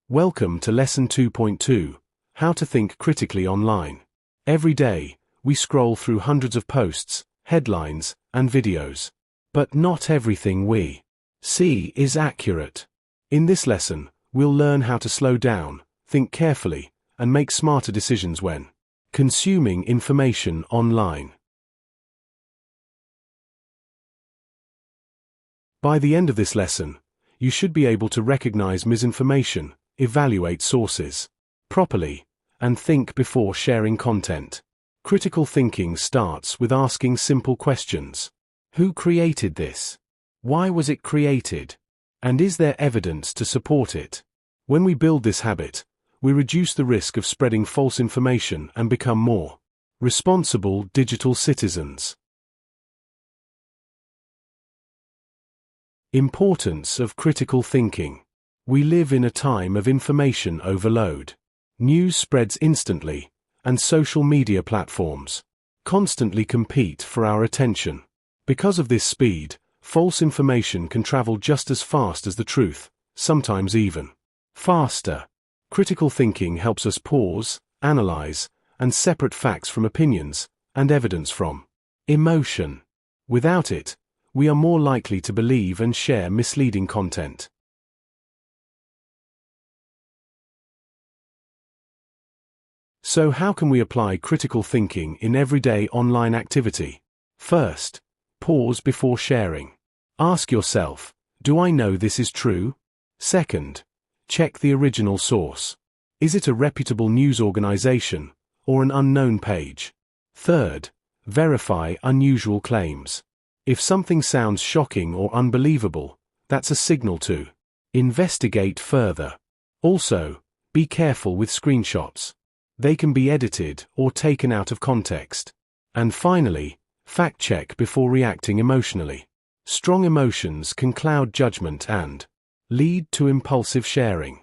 Welcome to Lesson 2.2, How to Think Critically Online. Every day, we scroll through hundreds of posts, headlines, and videos. But not everything we see is accurate. In this lesson, we'll learn how to slow down, think carefully, and make smarter decisions when consuming information online. By the end of this lesson, you should be able to recognize misinformation, evaluate sources properly, and think before sharing content. Critical thinking starts with asking simple questions. Who created this? Why was it created? And is there evidence to support it? When we build this habit, we reduce the risk of spreading false information and become more responsible digital citizens. Importance of critical thinking. We live in a time of information overload. News spreads instantly, and social media platforms constantly compete for our attention. Because of this speed, false information can travel just as fast as the truth, sometimes even faster. Critical thinking helps us pause, analyze, and separate facts from opinions, and evidence from emotion. Without it, we are more likely to believe and share misleading content. So how can we apply critical thinking in everyday online activity? First, pause before sharing. Ask yourself, do I know this is true? Second, check the original source. Is it a reputable news organization or an unknown page? Third, verify unusual claims. If something sounds shocking or unbelievable, that's a signal to investigate further. Also, be careful with screenshots. They can be edited or taken out of context. And finally, fact-check before reacting emotionally. Strong emotions can cloud judgment and lead to impulsive sharing.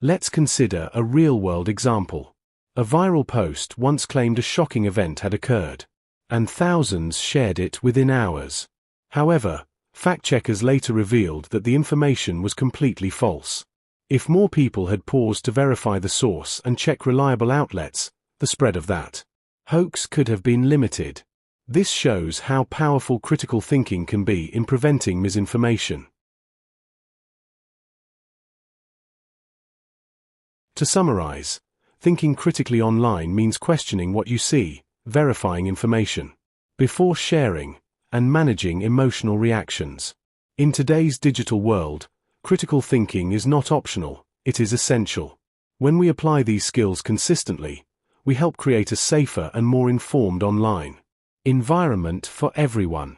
Let's consider a real-world example. A viral post once claimed a shocking event had occurred, and thousands shared it within hours. However, fact-checkers later revealed that the information was completely false. If more people had paused to verify the source and check reliable outlets, the spread of that hoax could have been limited. This shows how powerful critical thinking can be in preventing misinformation. To summarize, thinking critically online means questioning what you see, verifying information before sharing, and managing emotional reactions. In today's digital world, critical thinking is not optional, it is essential. When we apply these skills consistently, we help create a safer and more informed online environment for everyone.